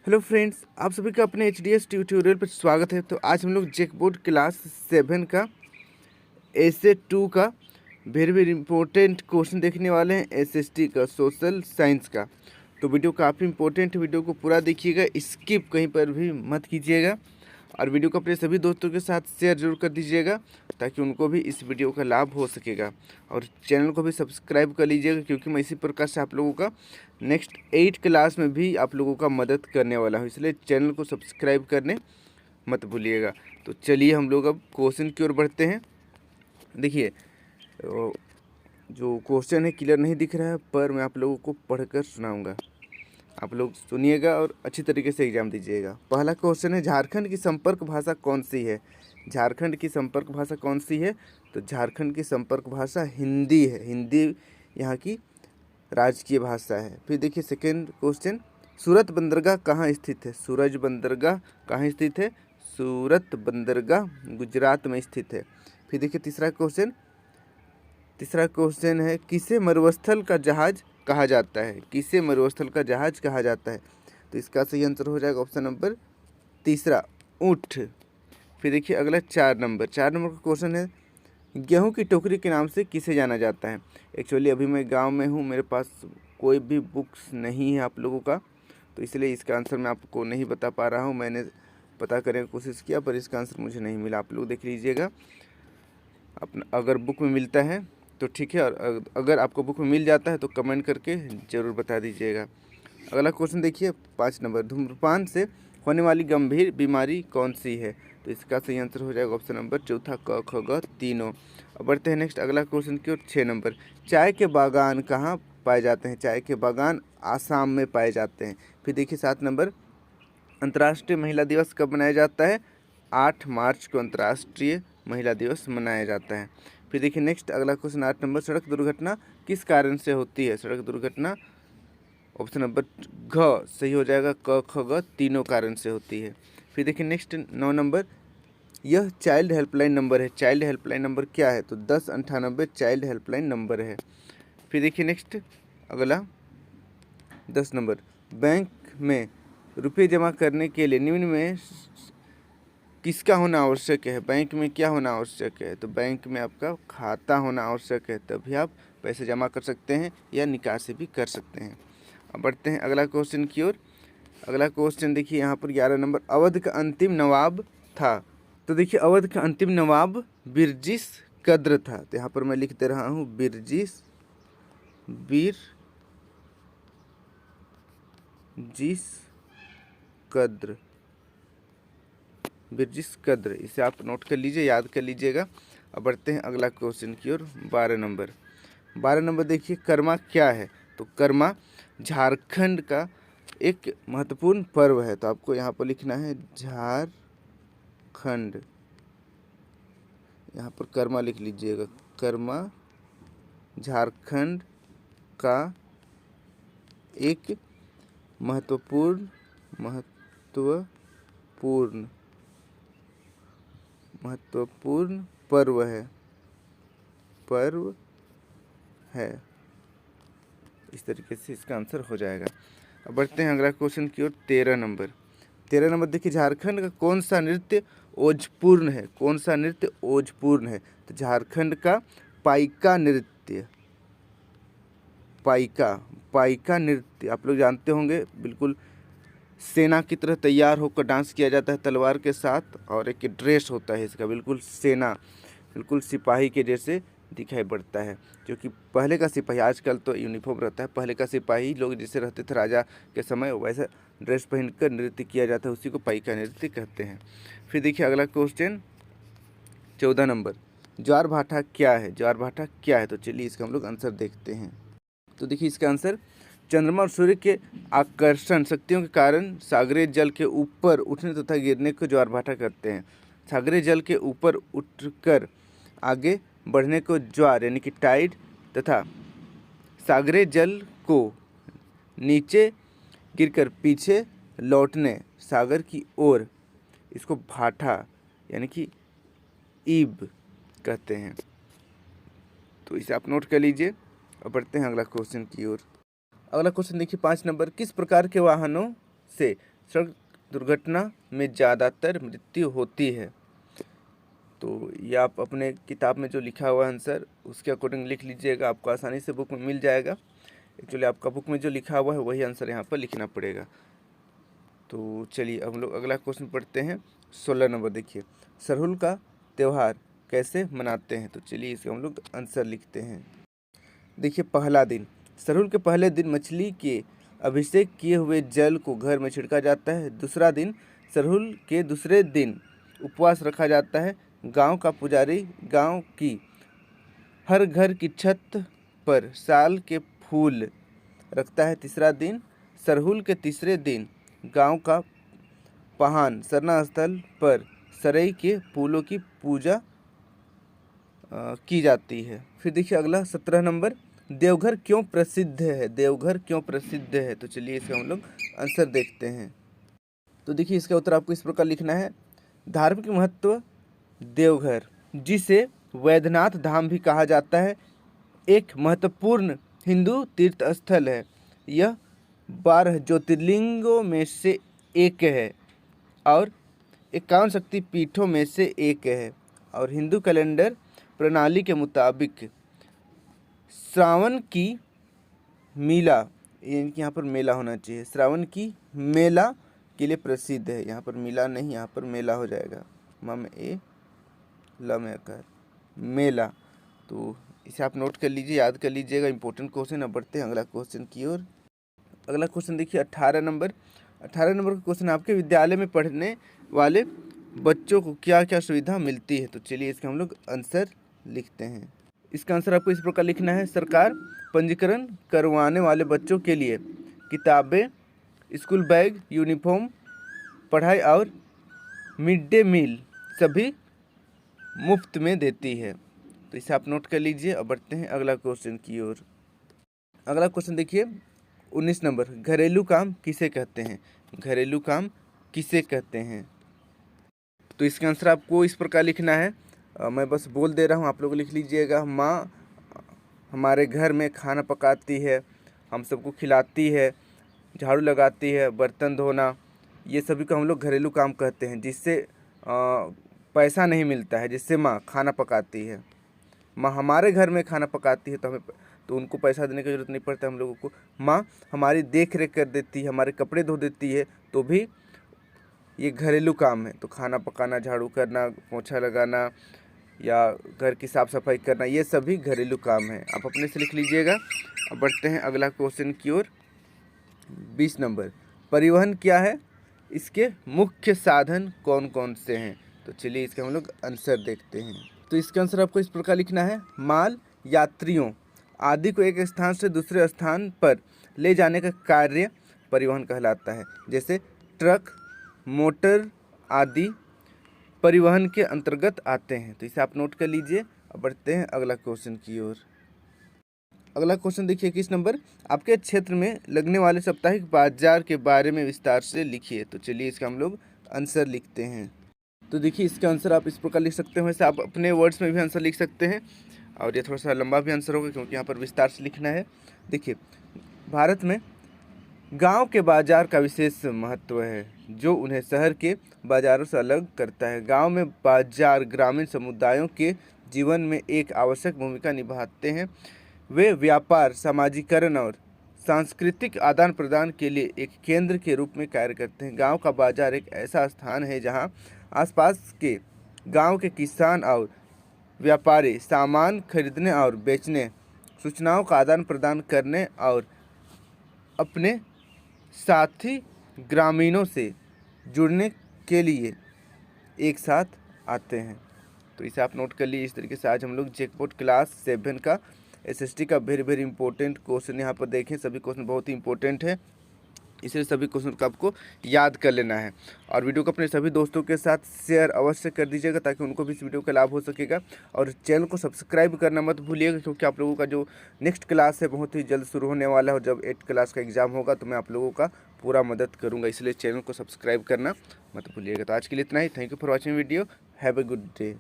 Hello friends, आप सभी का अपने एच ट्यूटोरियल पर स्वागत है। तो आज हम लोग जैकबोर्ड क्लास 7 का एसे 2 का वेरी वेरी इंपॉर्टेंट क्वेश्चन देखने वाले हैं, एसएसटी का, सोशल साइंस का। तो वीडियो काफ़ी इंपॉर्टेंट है, वीडियो को पूरा देखिएगा, स्किप कहीं पर भी मत कीजिएगा और वीडियो को अपने सभी दोस्तों के साथ शेयर जरूर कर दीजिएगा ताकि उनको भी इस वीडियो का लाभ हो सकेगा। और चैनल को भी सब्सक्राइब कर लीजिएगा क्योंकि मैं इसी प्रकार से आप लोगों का नेक्स्ट 8 क्लास में भी आप लोगों का मदद करने वाला हूँ, इसलिए चैनल को सब्सक्राइब करने मत भूलिएगा। तो चलिए हम लोग अब क्वेश्चन की ओर बढ़ते हैं। देखिए, जो क्वेश्चन है क्लियर नहीं दिख रहा है, पर मैं आप लोगों को पढ़कर सुनाऊंगा, आप लोग सुनिएगा और अच्छी तरीके से एग्जाम दीजिएगा। पहला क्वेश्चन है, झारखंड की संपर्क भाषा कौन सी है? झारखंड की संपर्क भाषा कौन सी है? तो झारखंड की संपर्क भाषा हिंदी है। हिंदी यहाँ की राजकीय भाषा है। फिर देखिए सेकेंड क्वेश्चन, सूरत बंदरगाह कहाँ स्थित है? सूरज बंदरगाह कहाँ स्थित है? सूरत बंदरगाह गुजरात में स्थित है। फिर देखिए तीसरा क्वेश्चन है, किसे मरुस्थल का जहाज कहा जाता है? किसे मरुस्थल का जहाज कहा जाता है? तो इसका सही आंसर हो जाएगा ऑप्शन नंबर तीसरा, ऊँट। फिर देखिए अगला 4 नंबर का क्वेश्चन है, गेहूं की टोकरी के नाम से किसे जाना जाता है? एक्चुअली अभी मैं गांव में हूं, मेरे पास कोई भी बुक्स नहीं है आप लोगों का, तो इसलिए इसका आंसर मैं आपको नहीं बता पा रहा हूं। मैंने पता करने की कोशिश किया पर इसका आंसर मुझे नहीं मिला। आप लोग देख लीजिएगा, अपना अगर बुक में मिलता है तो ठीक है, और अगर आपको बुक में मिल जाता है तो कमेंट करके ज़रूर बता दीजिएगा। अगला क्वेश्चन देखिए 5 नंबर, धूम्रपान से होने वाली गंभीर बीमारी कौन सी है? तो इसका सही आंसर हो जाएगा ऑप्शन नंबर चौथा, क ख ग तीनों। अब बढ़ते हैं नेक्स्ट अगला क्वेश्चन की ओर। 6 नंबर, चाय के बागान कहाँ पाए जाते हैं? चाय के बागान आसाम में पाए जाते हैं। फिर देखिए 7 नंबर, अंतर्राष्ट्रीय महिला दिवस कब मनाया जाता है? 8 मार्च को अंतर्राष्ट्रीय महिला दिवस मनाया जाता है। फिर देखिए नेक्स्ट अगला क्वेश्चन 8 नंबर, सड़क दुर्घटना किस कारण से होती है? सड़क दुर्घटना ऑप्शन नंबर घ सही हो जाएगा, क ख ग तीनों कारण से होती है। फिर देखिए नेक्स्ट 9 नंबर, यह चाइल्ड हेल्पलाइन नंबर है। चाइल्ड हेल्पलाइन नंबर क्या है? तो 1098 चाइल्ड हेल्पलाइन नंबर है। फिर देखिए नेक्स्ट अगला 10 नंबर, बैंक में रुपये जमा करने के लिए निम्न में किसका होना आवश्यक है? बैंक में क्या होना आवश्यक है? तो बैंक में आपका खाता होना आवश्यक है, तभी आप पैसे जमा कर सकते हैं या निकासी भी कर सकते हैं। अब बढ़ते हैं अगला क्वेश्चन की ओर। अगला क्वेश्चन देखिए यहाँ पर 11 नंबर, अवध का अंतिम नवाब था। तो देखिए अवध का अंतिम नवाब बिरजिस कद्र था। तो यहाँ पर मैं लिख दे रहा हूँ बिरजिस कद्र, बिरजिस कद्र, इसे आप नोट कर लीजिए, याद कर लीजिएगा। अब बढ़ते हैं अगला क्वेश्चन की ओर। 12 नंबर देखिए, कर्मा क्या है? तो कर्मा झारखंड का एक महत्वपूर्ण पर्व है। तो आपको यहाँ पर लिखना है झारखंड, यहाँ पर कर्मा लिख लीजिएगा। कर्मा झारखंड का एक महत्वपूर्ण पर्व है। इस तरीके से इसका आंसर हो जाएगा। अब बढ़ते हैं अगला क्वेश्चन की ओर। 13 नंबर देखिए, झारखंड का कौन सा नृत्य ओजपूर्ण है? कौन सा नृत्य ओजपूर्ण है? तो झारखंड का पाइका नृत्य, पाइका नृत्य आप लोग जानते होंगे, बिल्कुल सेना की तरह तैयार होकर डांस किया जाता है तलवार के साथ, और एक ड्रेस होता है इसका, बिल्कुल सेना, बिल्कुल सिपाही के जैसे दिखाई पड़ता है। जो कि पहले का सिपाही, आजकल तो यूनिफॉर्म रहता है, पहले का सिपाही लोग जैसे रहते थे राजा के समय, वैसा ड्रेस पहनकर नृत्य किया जाता है, उसी को पाइका नृत्य कहते हैं। फिर देखिए अगला क्वेश्चन 14 नंबर, ज्वार भाटा क्या है? ज्वार भाटा क्या है? तो चलिए इसका हम लोग आंसर देखते हैं। तो देखिए इसका आंसर, चंद्रमा और सूर्य के आकर्षण शक्तियों के कारण सागरीय जल के ऊपर उठने तथा गिरने को ज्वार भाटा कहते हैं। सागरीय जल के ऊपर उठकर आगे बढ़ने को ज्वार यानी कि टाइड, तथा सागरीय जल को नीचे गिरकर पीछे लौटने सागर की ओर, इसको भाटा यानी कि ईब कहते हैं। तो इसे आप नोट कर लीजिए। अब बढ़ते हैं अगला क्वेश्चन की ओर। अगला क्वेश्चन देखिए 5 नंबर, किस प्रकार के वाहनों से सड़क दुर्घटना में ज़्यादातर मृत्यु होती है। तो ये आप अपने किताब में जो लिखा हुआ है आंसर उसके अकॉर्डिंग लिख लीजिएगा, आपको आसानी से बुक में मिल जाएगा। एक्चुअली आपका बुक में जो लिखा हुआ है वही आंसर यहाँ पर लिखना पड़ेगा। तो चलिए अब हम लोग अगला क्वेश्चन पढ़ते हैं। 16 नंबर देखिए, सरहुल का त्यौहार कैसे मनाते हैं? तो चलिए इसका हम लोग आंसर लिखते हैं। देखिए पहला दिन, सरहुल के पहले दिन मछली के अभिषेक किए हुए जल को घर में छिड़का जाता है। दूसरा दिन, सरहुल के दूसरे दिन उपवास रखा जाता है। गांव का पुजारी गांव की हर घर की छत पर साल के फूल रखता है। तीसरा दिन, सरहुल के तीसरे दिन गांव का पहान सरना स्थल पर सरई के फूलों की पूजा की जाती है। फिर देखिए अगला 17 नंबर, देवघर क्यों प्रसिद्ध है? देवघर क्यों प्रसिद्ध है? तो चलिए इसका हम लोग आंसर देखते हैं। तो देखिए इसका उत्तर आपको इस प्रकार लिखना है। धार्मिक महत्व, देवघर जिसे वैद्यनाथ धाम भी कहा जाता है, एक महत्वपूर्ण हिंदू तीर्थ स्थल है। यह 12 ज्योतिर्लिंगों में से एक है और 51 शक्ति पीठों में से एक है और हिंदू कैलेंडर प्रणाली के मुताबिक श्रावण की मेला, यानी यहाँ पर मेला होना चाहिए, श्रावण की मेला के लिए प्रसिद्ध है। यहाँ पर मेला नहीं, यहाँ पर मेला हो जाएगा, मेला। तो इसे आप नोट कर लीजिए, याद कर लीजिएगा, इंपॉर्टेंट क्वेश्चन। अब बढ़ते हैं अगला क्वेश्चन की ओर। अगला क्वेश्चन देखिए 18 नंबर। 18 नंबर का क्वेश्चन, आपके विद्यालय में पढ़ने वाले बच्चों को क्या क्या सुविधा मिलती है? तो चलिए इसका हम लोग आंसर लिखते हैं। इसका आंसर आपको इस प्रकार लिखना है। सरकार पंजीकरण करवाने वाले बच्चों के लिए किताबें, स्कूल बैग, यूनिफॉर्म, पढ़ाई और मिड डे मील सभी मुफ्त में देती है। तो इसे आप नोट कर लीजिए। अब बढ़ते हैं अगला क्वेश्चन की ओर। अगला क्वेश्चन देखिए 19 नंबर, घरेलू काम किसे कहते हैं? घरेलू काम किसे कहते हैं? तो इसका आंसर आपको इस प्रकार लिखना है। मैं बस बोल दे रहा हूँ, आप लोग लिख लीजिएगा। माँ हमारे घर में खाना पकाती है, हम सबको खिलाती है, झाड़ू लगाती है, बर्तन धोना, ये सभी को हम लोग घरेलू काम कहते हैं, जिससे पैसा नहीं मिलता है, जिससे माँ खाना पकाती है। माँ हमारे घर में खाना पकाती है तो उनको पैसा देने की ज़रूरत नहीं पड़ता हम लोगों को। माँ हमारी देख रेख कर देती है, हमारे कपड़े धो देती है, तो भी ये घरेलू काम है। तो खाना पकाना, झाड़ू करना, पोछा लगाना या घर की साफ़ सफाई करना, ये सभी घरेलू काम है। आप अपने से लिख लीजिएगा। अब बढ़ते हैं अगला क्वेश्चन की ओर। 20 नंबर, परिवहन क्या है? इसके मुख्य साधन कौन कौन से हैं? तो चलिए इसका हम लोग आंसर देखते हैं। तो इसका आंसर आपको इस प्रकार लिखना है। माल, यात्रियों आदि को एक स्थान से दूसरे स्थान पर ले जाने का कार्य परिवहन कहलाता है। जैसे ट्रक, मोटर आदि परिवहन के अंतर्गत आते हैं। तो इसे आप नोट कर लीजिए। अब बढ़ते हैं अगला क्वेश्चन की ओर। अगला क्वेश्चन देखिए 21 नंबर, आपके क्षेत्र में लगने वाले साप्ताहिक बाजार के बारे में विस्तार से लिखिए। तो चलिए इसका हम लोग आंसर लिखते हैं। तो देखिए इसका आंसर आप इस प्रकार लिख सकते हैं। वैसे आप अपने वर्ड्स में भी आंसर लिख सकते हैं और ये थोड़ा सा लंबा भी आंसर होगा क्योंकि यहाँ पर विस्तार से लिखना है। देखिए, भारत में गांव के बाजार का विशेष महत्व है जो उन्हें शहर के बाज़ारों से अलग करता है। गांव में बाजार ग्रामीण समुदायों के जीवन में एक आवश्यक भूमिका निभाते हैं। वे व्यापार, सामाजिकरण और सांस्कृतिक आदान प्रदान के लिए एक केंद्र के रूप में कार्य करते हैं। गांव का बाजार एक ऐसा स्थान है जहां आसपास के गांव के किसान और व्यापारी सामान खरीदने और बेचने, सूचनाओं का आदान प्रदान करने और अपने साथी ग्रामीणों से जुड़ने के लिए एक साथ आते हैं। तो इसे आप नोट कर लीजिए। इस तरीके से आज हम लोग जैकपॉट क्लास 7 का एसएसटी का वेरी इंपॉर्टेंट क्वेश्चन यहाँ पर देखें। सभी क्वेश्चन बहुत ही इंपॉर्टेंट है, इसलिए सभी क्वेश्चन को आपको याद कर लेना है। और वीडियो को अपने सभी दोस्तों के साथ शेयर अवश्य कर दीजिएगा ताकि उनको भी इस वीडियो का लाभ हो सकेगा। और चैनल को सब्सक्राइब करना मत भूलिएगा क्योंकि आप लोगों का जो नेक्स्ट क्लास है बहुत ही जल्द शुरू होने वाला है और जब 8th क्लास का एग्ज़ाम होगा तो मैं आप लोगों का पूरा मदद करूँगा, इसलिए चैनल को सब्सक्राइब करना मत भूलिएगा। तो आज के लिए इतना ही। Thank you for watching video. Have a good day.